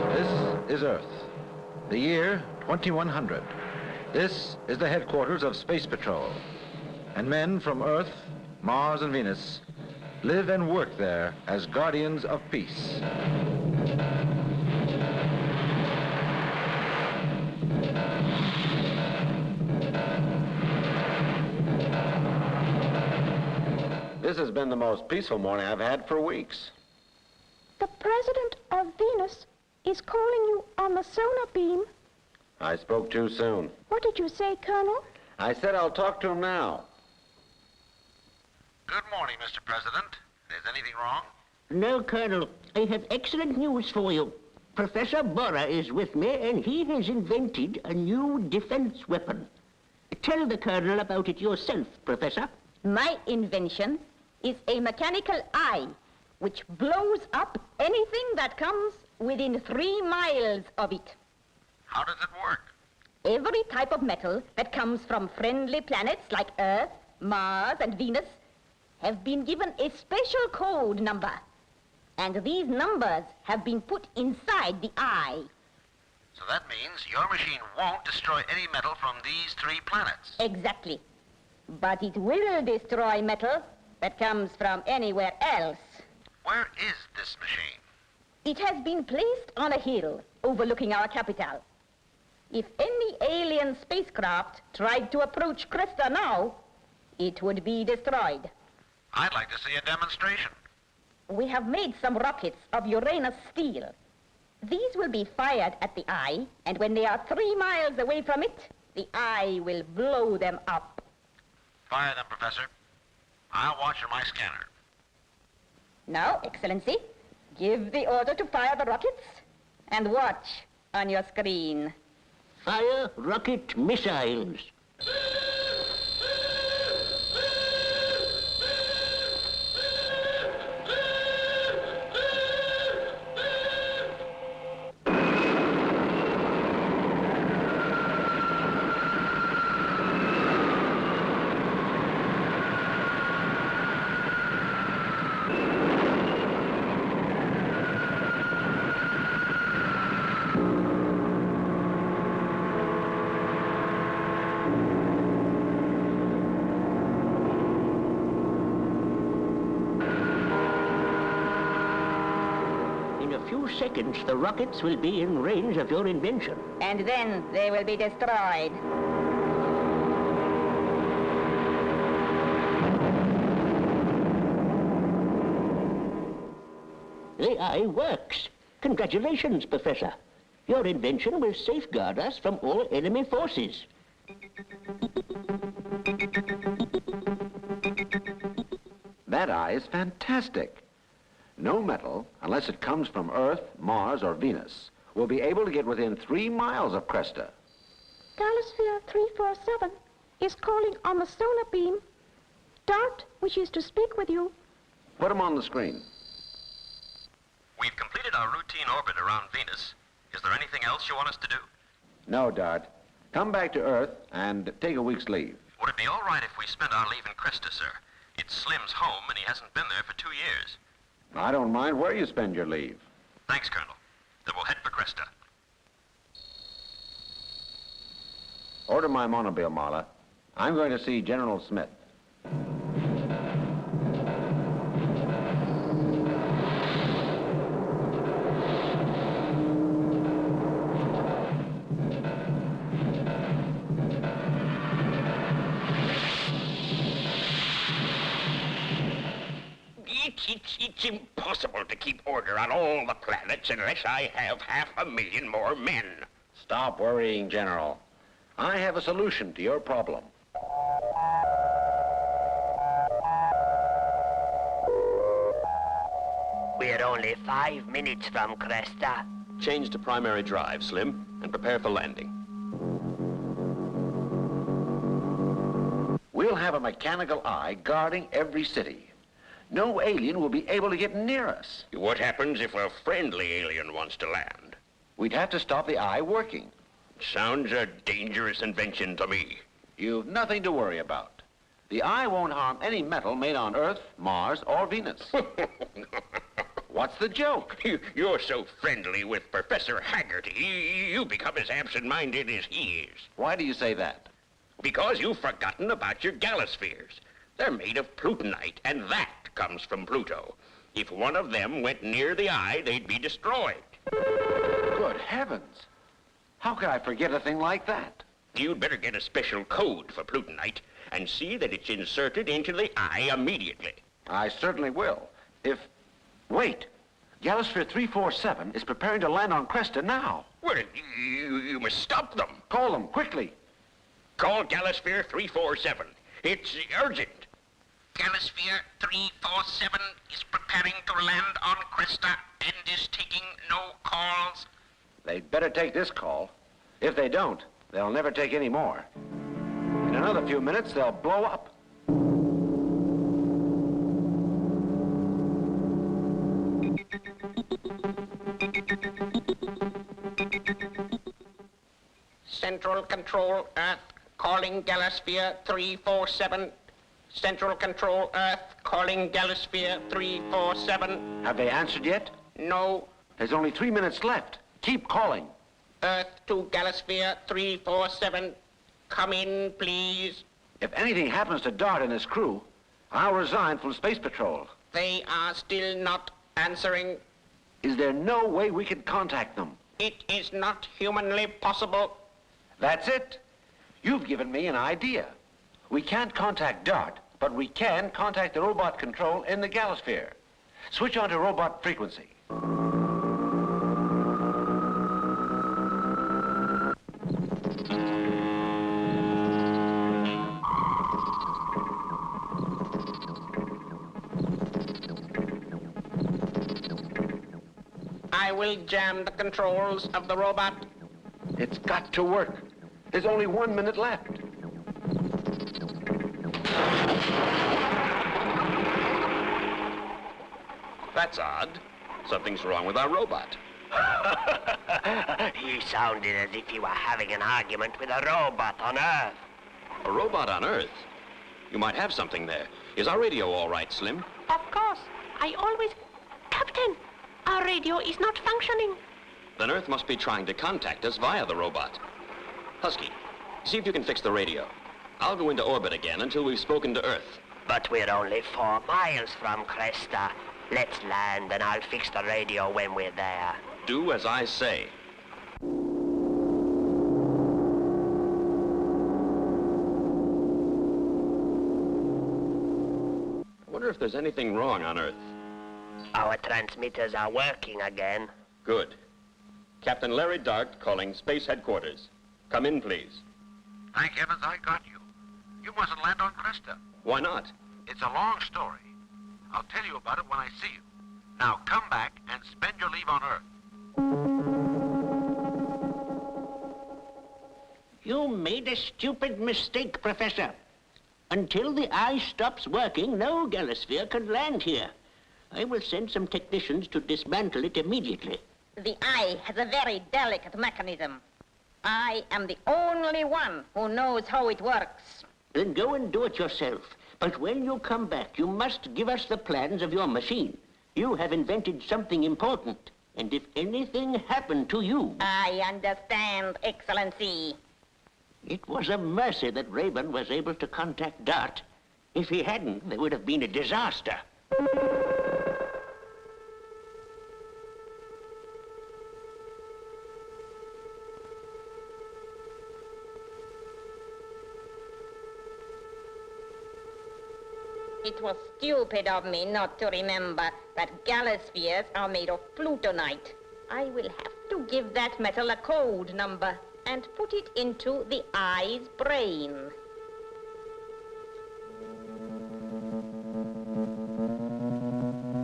This is Earth, the year 2100. This is the headquarters of Space Patrol, and men from Earth, Mars, and Venus live and work there as guardians of peace. This has been the most peaceful morning I've had for weeks. The president of Venus is calling you on the sonar beam. I spoke too soon. What did you say, Colonel? I said I'll talk to him now. Good morning, Mr. President. Is anything wrong? No, Colonel. I have excellent news for you. Professor Borra is with me, and he has invented a new defense weapon. Tell the Colonel about it yourself, Professor. My invention is a mechanical eye which blows up anything that comes within 3 miles of it. How does it work? Every type of metal that comes from friendly planets like Earth, Mars, and Venus have been given a special code number. And these numbers have been put inside the eye. So that means your machine won't destroy any metal from these 3 planets. Exactly. But it will destroy metal that comes from anywhere else. Where is this machine? It has been placed on a hill overlooking our capital. If any alien spacecraft tried to approach Cresta now, it would be destroyed. I'd like to see a demonstration. We have made some rockets of Uranus steel. These will be fired at the eye, and when they are 3 miles away from it, the eye will blow them up. Fire them, Professor. I'll watch on my scanner. Now, Excellency, give the order to fire the rockets and watch on your screen. Fire rocket missiles. In a few seconds, the rockets will be in range of your invention. And then they will be destroyed. The eye works. Congratulations, Professor. Your invention will safeguard us from all enemy forces. That eye is fantastic. No metal, unless it comes from Earth, Mars, or Venus, will be able to get within 3 miles of Cresta. Galosphere 347 is calling on the sonar beam. Dart wishes to speak with you. Put him on the screen. We've completed our routine orbit around Venus. Is there anything else you want us to do? No, Dart. Come back to Earth and take a week's leave. Would it be all right if we spent our leave in Cresta, sir? It's Slim's home, and he hasn't been there for 2 years. I don't mind where you spend your leave. Thanks, Colonel. Then we'll head for Cresta. Order my monobile, Marla. I'm going to see General Smith. It's impossible to keep order on all the planets unless I have 500,000 more men. Stop worrying, General. I have a solution to your problem. We're only 5 minutes from Cresta. Change to primary drive, Slim, and prepare for landing. We'll have a mechanical eye guarding every city. No alien will be able to get near us. What happens if a friendly alien wants to land? We'd have to stop the eye working. Sounds a dangerous invention to me. You've nothing to worry about. The eye won't harm any metal made on Earth, Mars, or Venus. What's the joke? You're so friendly with Professor Haggerty, you become as absent-minded as he is. Why do you say that? Because you've forgotten about your galospheres. They're made of plutonite, and that comes from Pluto. If one of them went near the eye, they'd be destroyed. Good heavens. How could I forget a thing like that? You'd better get a special code for plutonite and see that it's inserted into the eye immediately. I certainly will. Wait. Galosphere 347 is preparing to land on Cresta now. Well, you must stop them. Call them, quickly. Call Galosphere 347. It's urgent. Galosphere 347 is preparing to land on Cresta and is taking no calls. They'd better take this call. If they don't, they'll never take any more. In another few minutes, they'll blow up. Central Control Earth, calling Galosphere 347. Central Control Earth, calling Galosphere 347. Have they answered yet? No. There's only 3 minutes left. Keep calling. Earth to Galosphere 347. Come in, please. If anything happens to Dart and his crew, I'll resign from Space Patrol. They are still not answering. Is there no way we can contact them? It is not humanly possible. That's it. You've given me an idea. We can't contact Dart, but we can contact the robot control in the Galosphere. Switch on to robot frequency. I will jam the controls of the robot. It's got to work. There's only 1 minute left. That's odd. Something's wrong with our robot. You sounded as if you were having an argument with a robot on Earth. A robot on Earth? You might have something there. Is our radio all right, Slim? Of course. I always... Captain, our radio is not functioning. Then Earth must be trying to contact us via the robot. Husky, see if you can fix the radio. I'll go into orbit again until we've spoken to Earth. But we're only 4 miles from Cresta. Let's land and I'll fix the radio when we're there. Do as I say. I wonder if there's anything wrong on Earth. Our transmitters are working again. Good. Captain Larry Dart calling Space Headquarters. Come in, please. Thank heavens I got you. You mustn't land on Cresta. Why not? It's a long story. I'll tell you about it when I see you. Now come back and spend your leave on Earth. You made a stupid mistake, Professor. Until the eye stops working, no Galosphere can land here. I will send some technicians to dismantle it immediately. The eye has a very delicate mechanism. I am the only one who knows how it works. Then go and do it yourself. But when you come back, you must give us the plans of your machine. You have invented something important. And if anything happened to you... I understand, Excellency. It was a mercy that Raven was able to contact Dart. If he hadn't, there would have been a disaster. It was stupid of me not to remember that Galospheres are made of plutonite. I will have to give that metal a code number and put it into the eye's brain.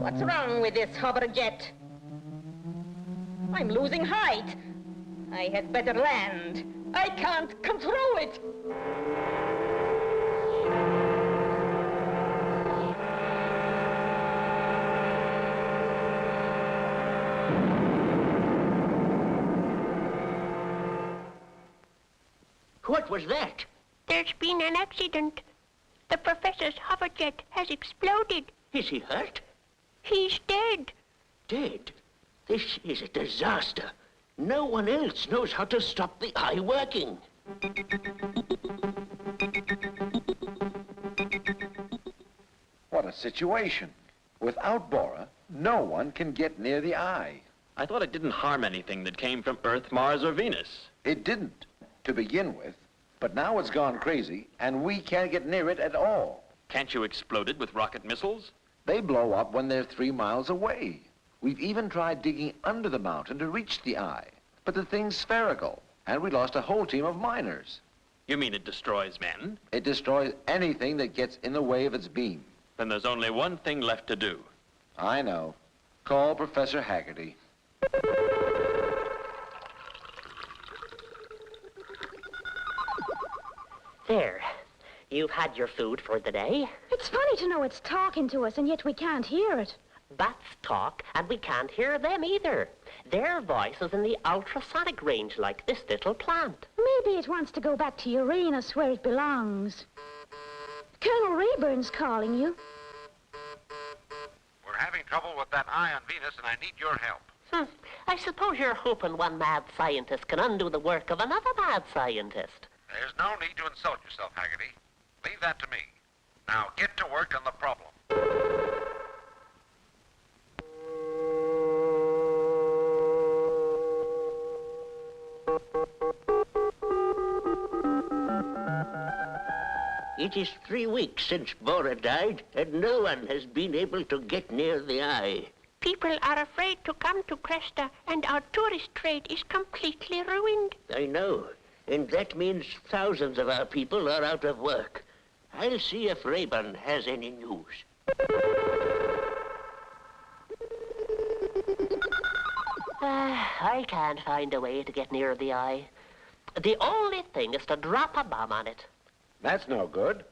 What's wrong with this hover jet? I'm losing height. I had better land. I can't control it. What was that? There's been an accident. The professor's hoverjet has exploded. Is he hurt? He's dead. Dead? This is a disaster. No one else knows how to stop the eye working. What a situation. Without Bora, no one can get near the eye. I thought it didn't harm anything that came from Earth, Mars, or Venus. It didn't, to begin with. But now it's gone crazy, and we can't get near it at all. Can't you explode it with rocket missiles? They blow up when they're 3 miles away. We've even tried digging under the mountain to reach the eye. But the thing's spherical, and we lost a whole team of miners. You mean it destroys men? It destroys anything that gets in the way of its beam. Then there's only one thing left to do. I know. Call Professor Haggerty. There. You've had your food for the day. It's funny to know it's talking to us, and yet we can't hear it. Bats talk, and we can't hear them either. Their voice is in the ultrasonic range like this little plant. Maybe it wants to go back to Uranus where it belongs. Colonel Rayburn's calling you. We're having trouble with that eye on Venus, and I need your help. I suppose you're hoping one mad scientist can undo the work of another mad scientist. There's no need to insult yourself, Haggerty. Leave that to me. Now get to work on the problem. It is 3 weeks since Bora died, and no one has been able to get near the eye. People are afraid to come to Cresta, and our tourist trade is completely ruined. I know, and that means thousands of our people are out of work. I'll see if Rayburn has any news. I can't find a way to get near the eye. The only thing is to drop a bomb on it. That's no good.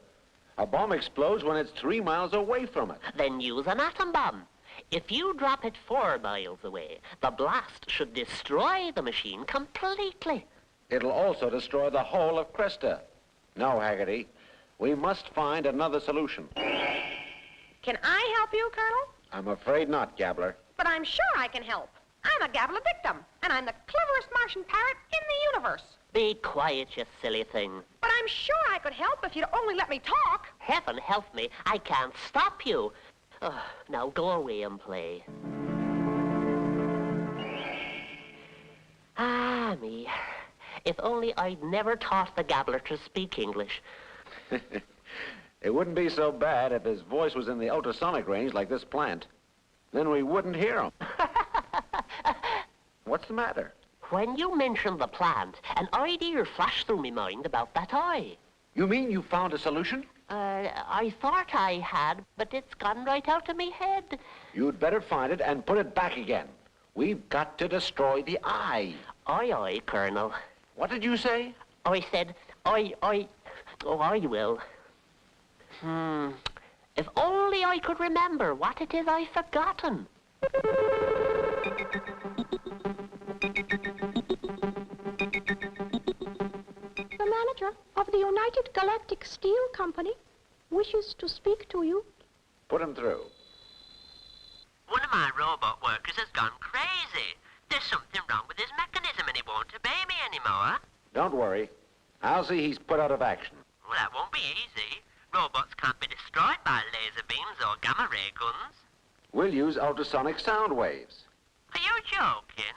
A bomb explodes when it's 3 miles away from it. Then use an atom bomb. If you drop it 4 miles away, the blast should destroy the machine completely. It'll also destroy the whole of Cresta. No, Haggerty. We must find another solution. Can I help you, Colonel? I'm afraid not, Gabbler. But I'm sure I can help. I'm a Gabbler victim, and I'm the cleverest Martian parrot in the universe. Be quiet, you silly thing. But I'm sure I could help if you'd only let me talk. Heaven help me, I can't stop you. Now go away and play. Ah, me. If only I'd never taught the Gabbler to speak English. It wouldn't be so bad if his voice was in the ultrasonic range like this plant. Then we wouldn't hear him. What's the matter? When you mentioned the plant, an idea flashed through my mind about that eye. You mean you found a solution? I thought I had, but it's gone right out of me head. You'd better find it and put it back again. We've got to destroy the eye. Aye, Colonel. What did you say? I said, I will. If only I could remember what it is I've forgotten. The manager of the United Galactic Steel Company wishes to speak to you. Put him through. One of my robot workers has gone crazy. There's something wrong with his mechanism and he won't obey me anymore. Don't worry. I'll see he's put out of action. Well, that won't be easy. Robots can't be destroyed by laser beams or gamma ray guns. We'll use ultrasonic sound waves. Are you joking?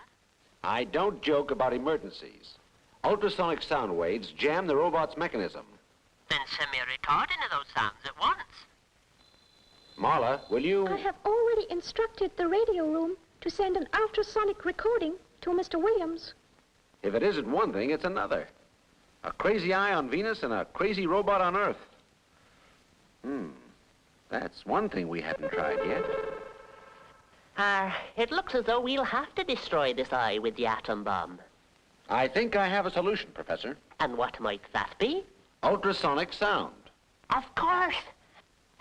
I don't joke about emergencies. Ultrasonic sound waves jam the robot's mechanism. Then send me a recording of those sounds at once. Marla, will you... I have already instructed the radio room to send an ultrasonic recording to Mr. Williams. If it isn't one thing, it's another. A crazy eye on Venus and a crazy robot on Earth. That's one thing we haven't tried yet. It looks as though we'll have to destroy this eye with the atom bomb. I think I have a solution, Professor. And what might that be? Ultrasonic sound. Of course.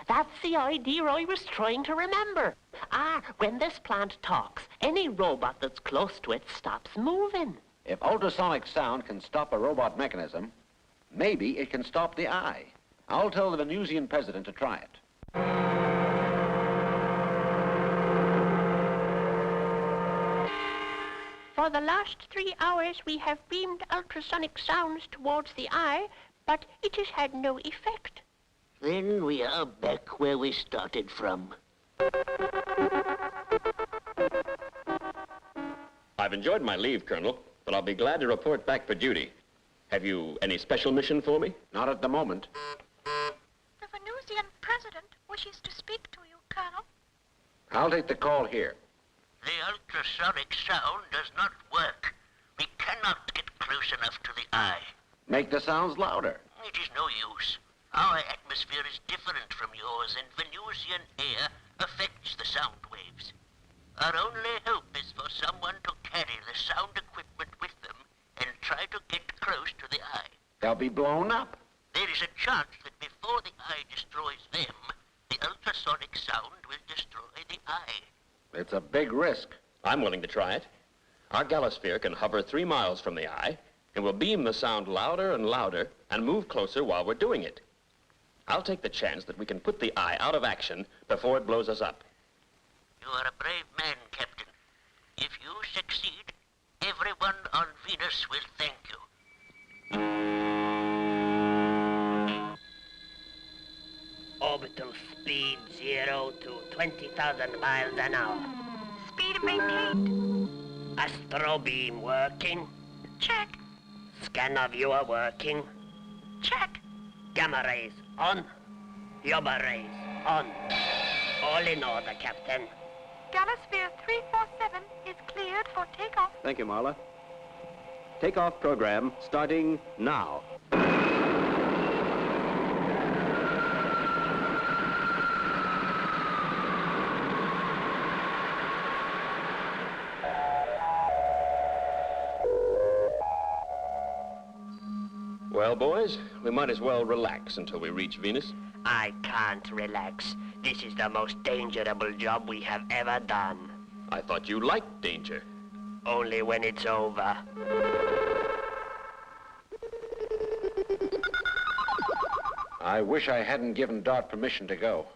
That's the idea I was trying to remember. When this plant talks, any robot that's close to it stops moving. If ultrasonic sound can stop a robot mechanism, maybe it can stop the eye. I'll tell the Venusian president to try it. For the last 3 hours, we have beamed ultrasonic sounds towards the eye, but it has had no effect. Then we are back where we started from. I've enjoyed my leave, Colonel, but I'll be glad to report back for duty. Have you any special mission for me? Not at the moment. The Venusian president wishes to speak to you, Colonel. I'll take the call here. The ultrasonic sound does not work. We cannot get close enough to the eye. Make the sounds louder. It is no use. Our atmosphere is different from yours, and Venusian air affects the sound waves. Our only hope is for someone to carry the sound equipment with them and try to get close to the eye. They'll be blown up. There is a chance that before the eye destroys them, the ultrasonic sound will destroy the eye. It's a big risk. I'm willing to try it. Our galosphere can hover 3 miles from the eye, and we'll beam the sound louder and louder and move closer while we're doing it. I'll take the chance that we can put the eye out of action before it blows us up. You are a brave man, Captain. If you succeed, everyone on Venus will thank you. Orbital speed 0 to 20,000 miles an hour. Speed maintained. Astro beam working. Check. Scanner viewer working. Check. Gamma rays on. Yoba rays on. All in order, Captain. Galosphere 347 is cleared for takeoff. Thank you, Marla. Takeoff program starting now. Well, boys, we might as well relax until we reach Venus. I can't relax. This is the most dangerable job we have ever done. I thought you liked danger. Only when it's over. I wish I hadn't given Dart permission to go.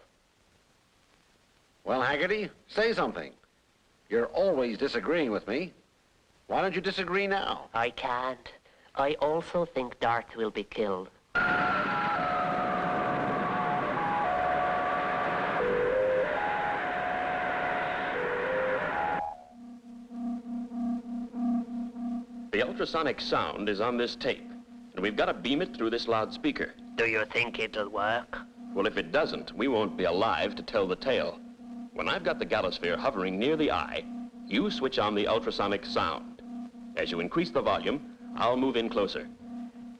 Well, Haggerty, say something. You're always disagreeing with me. Why don't you disagree now? I can't. I also think Dart will be killed. The ultrasonic sound is on this tape, and we've got to beam it through this loudspeaker. Do you think it'll work? Well, if it doesn't, we won't be alive to tell the tale. When I've got the galosphere hovering near the eye, you switch on the ultrasonic sound. As you increase the volume, I'll move in closer.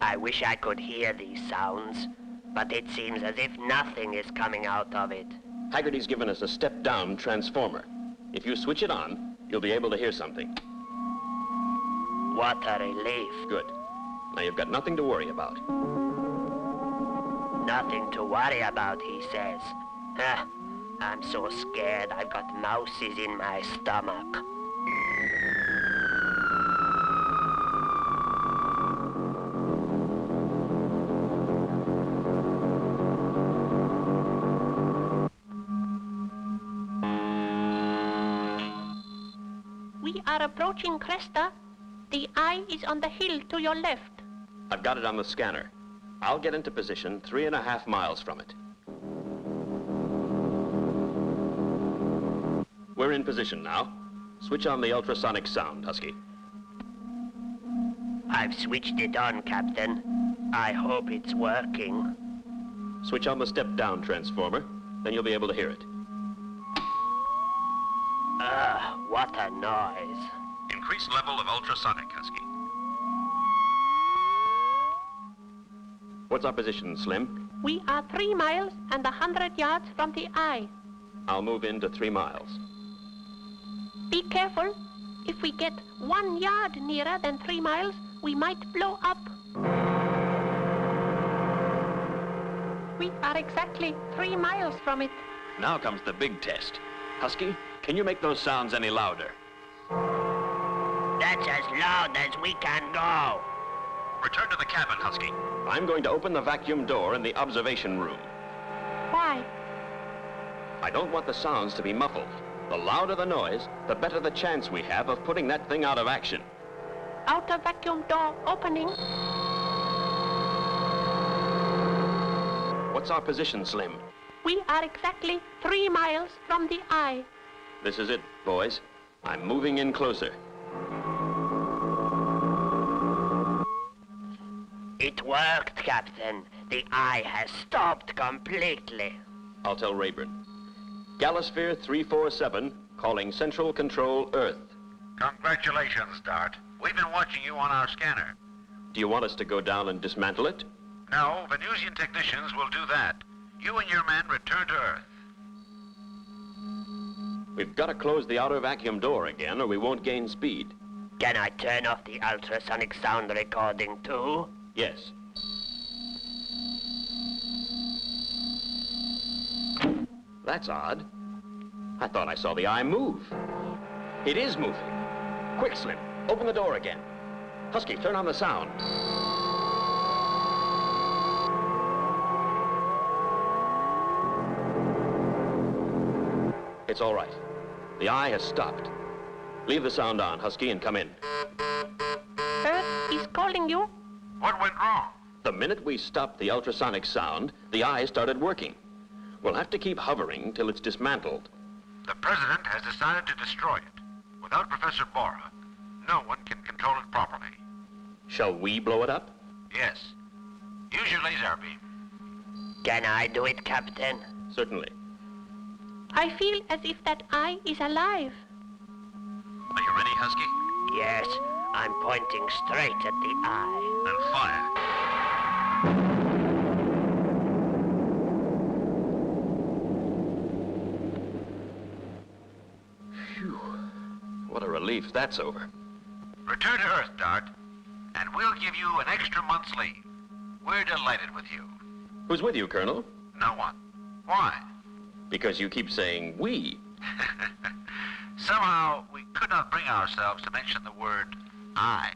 I wish I could hear these sounds, but it seems as if nothing is coming out of it. Haggerty's given us a step-down transformer. If you switch it on, you'll be able to hear something. What a relief. Good. Now you've got nothing to worry about. Nothing to worry about, he says. I'm so scared I've got mouses in my stomach. We are approaching Cresta. The eye is on the hill to your left. I've got it on the scanner. I'll get into position 3.5 miles from it. We're in position now. Switch on the ultrasonic sound, Husky. I've switched it on, Captain. I hope it's working. Switch on the step-down transformer, then you'll be able to hear it. What a noise. Increased level of ultrasonic, Husky. What's our position, Slim? We are 3 miles and 100 yards from the eye. I'll move into 3 miles. Be careful. If we get 1 yard nearer than 3 miles, we might blow up. We are exactly 3 miles from it. Now comes the big test. Husky, can you make those sounds any louder? That's as loud as we can go. Return to the cabin, Husky. I'm going to open the vacuum door in the observation room. Why? I don't want the sounds to be muffled. The louder the noise, the better the chance we have of putting that thing out of action. Outer vacuum door opening. What's our position, Slim? We are exactly 3 miles from the eye. This is it, boys. I'm moving in closer. It worked, Captain. The eye has stopped completely. I'll tell Rayburn. Galosphere 347, calling Central Control Earth. Congratulations, Dart. We've been watching you on our scanner. Do you want us to go down and dismantle it? No, Venusian technicians will do that. You and your men return to Earth. We've got to close the outer vacuum door again, or we won't gain speed. Can I turn off the ultrasonic sound recording too? Yes. That's odd. I thought I saw the eye move. It is moving. Quick, Slim. Open the door again. Husky, turn on the sound. It's all right. The eye has stopped. Leave the sound on, Husky, and come in. Earth is calling you. What went wrong? The minute we stopped the ultrasonic sound, the eye started working. We'll have to keep hovering till it's dismantled. The President has decided to destroy it. Without Professor Bora, no one can control it properly. Shall we blow it up? Yes. Use your laser beam. Can I do it, Captain? Certainly. I feel as if that eye is alive. Are you ready, Husky? Yes, I'm pointing straight at the eye. Then fire. Phew. What a relief that's over. Return to Earth, Dart, and we'll give you an extra month's leave. We're delighted with you. Who's with you, Colonel? No one. Why? Because you keep saying we. Somehow, we could not bring ourselves to mention the word I.